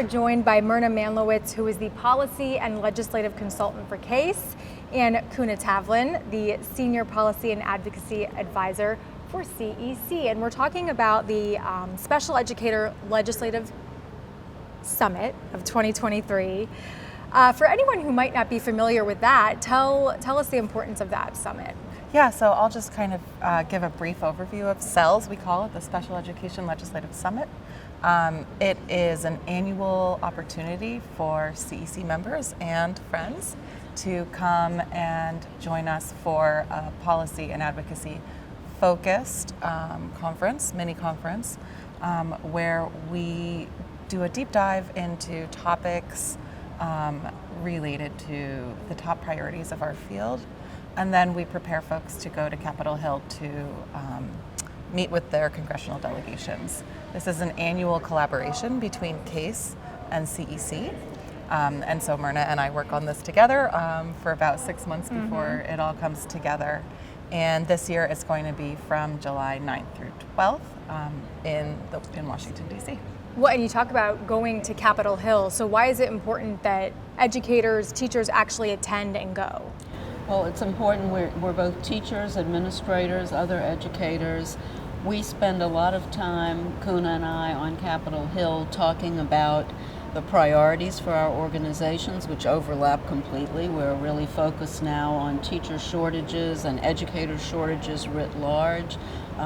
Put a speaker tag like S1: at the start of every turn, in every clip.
S1: are joined by Myrna Mandlawitz, who is the Policy and Legislative Consultant for CASE, and Kuna Tavlin, the Senior Policy and Advocacy Advisor for CEC. And we're talking about the Special Educator Legislative Summit of 2023. For anyone who might not be familiar with that, tell us the importance of that summit.
S2: Yeah, so I'll just kind of give a brief overview of SELS, we call it, the Special Education Legislative Summit. It is an annual opportunity for CEC members and friends to come and join us for a policy and advocacy focused conference, mini conference, where we do a deep dive into topics related to the top priorities of our field. And then we prepare folks to go to Capitol Hill to meet with their congressional delegations. This is an annual collaboration between CASE and CEC. And so Myrna and I work on this together for about 6 months before it all comes together. And this year it's going to be from July 9th through 12th in Washington, D.C.
S1: Well, and you talk about going to Capitol Hill. So why is it important that educators, teachers actually attend and go?
S3: Well, it's important. We're both teachers, administrators, other educators. We spend a lot of time, Kuna and I, on Capitol Hill talking about the priorities for our organizations, which overlap completely. We're really focused now on teacher shortages and educator shortages writ large.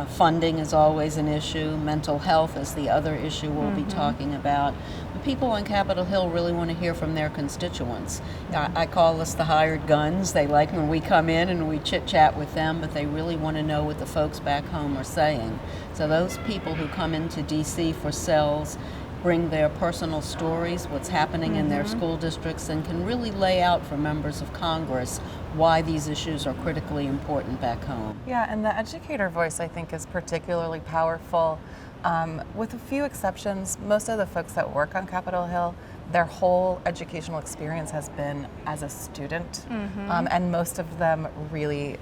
S3: Funding is always an issue. Mental health is the other issue we'll be talking about. The people on Capitol Hill really want to hear from their constituents. I call us the hired guns. They like when we come in and we chit-chat with them, but they really want to know what the folks back home are saying. So those people who come into D.C. for SELS bring their personal stories, what's happening in their school districts, and can really lay out for members of Congress why these issues are critically important back home.
S2: Yeah, and the educator voice, I think, is particularly powerful. With a few exceptions, most of the folks that work on Capitol Hill, their whole educational experience has been as a student, and most of them really,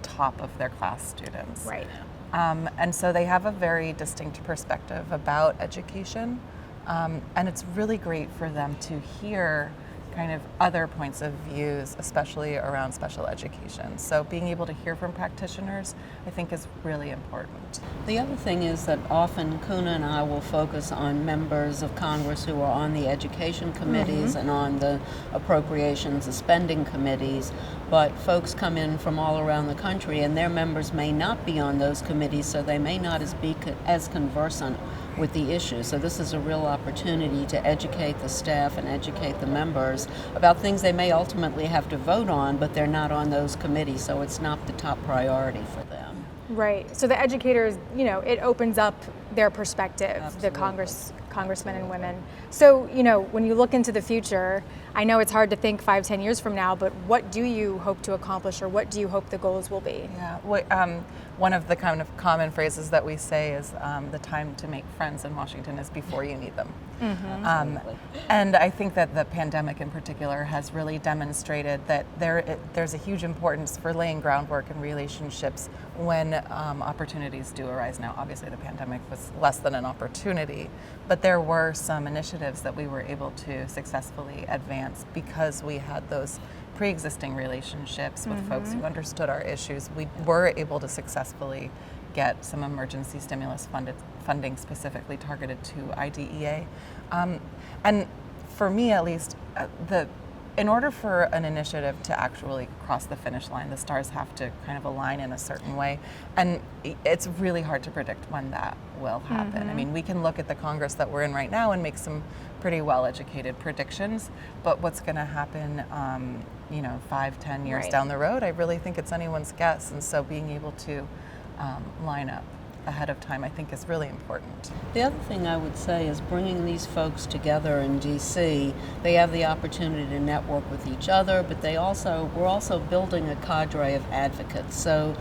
S2: top of their class students.
S1: Right.
S2: And so they have a very distinct perspective about education, and it's really great for them to hear kind of other points of views, especially around special education. So being able to hear from practitioners, I think, is really important.
S3: The other thing is that often Kuna and I will focus on members of Congress who are on the education committees and on the appropriations, the spending committees, but folks come in from all around the country and their members may not be on those committees, so they may not be as conversant with the issue. So this is a real opportunity to educate the staff and educate the members about things they may ultimately have to vote on, but they're not on those committees, so it's not the top priority for them.
S1: Right. So the educators, it opens up their perspective,
S3: Absolutely.
S1: the congressmen and women. So, when you look into the future, I know it's hard to think 5-10 years from now, but what do you hope to accomplish, or what do you hope the goals will be?
S2: Yeah, one of the kind of common phrases that we say is the time to make friends in Washington is before you need them. And I think that the pandemic in particular has really demonstrated that there's a huge importance for laying groundwork and relationships when opportunities do arise. Now, obviously the pandemic was less than an opportunity, but there were some initiatives that we were able to successfully advance because we had those pre-existing relationships with folks who understood our issues. We were able to successfully get some emergency stimulus funding specifically targeted to IDEA. And for me, at least, in order for an initiative to actually cross the finish line, the stars have to kind of align in a certain way. And it's really hard to predict when that will happen. I mean, we can look at the Congress that we're in right now and make some pretty well-educated predictions, but what's going to happen 5-10 years down the road, I really think it's anyone's guess. And so being able to line up ahead of time, I think, is really important.
S3: The other thing I would say is bringing these folks together in D.C., they have the opportunity to network with each other, but we're also building a cadre of advocates. So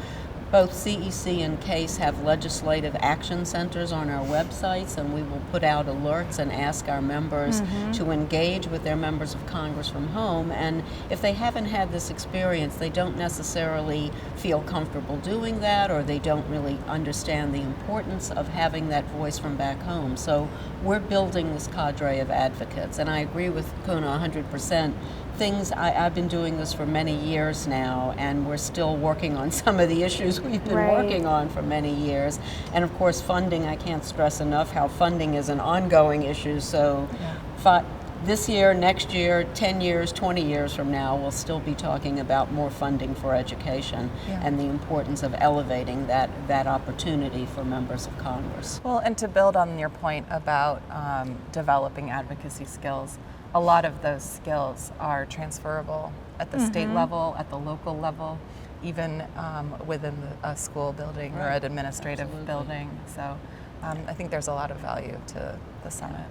S3: Both CEC and CASE have legislative action centers on our websites, and we will put out alerts and ask our members to engage with their members of Congress from home. And if they haven't had this experience, they don't necessarily feel comfortable doing that, or they don't really understand the importance of having that voice from back home. So we're building this cadre of advocates, and I agree with Kuna 100%. I've been doing this for many years now, and we're still working on some of the issues we've been working on for many years. And of course, funding, I can't stress enough how funding is an ongoing issue. So this year, next year, 10 years, 20 years from now, we'll still be talking about more funding for education and the importance of elevating that opportunity for members of Congress.
S2: Well, and to build on your point about developing advocacy skills, a lot of those skills are transferable at the state level, at the local level, even within a school building or an administrative building. So I think there's a lot of value to the summit.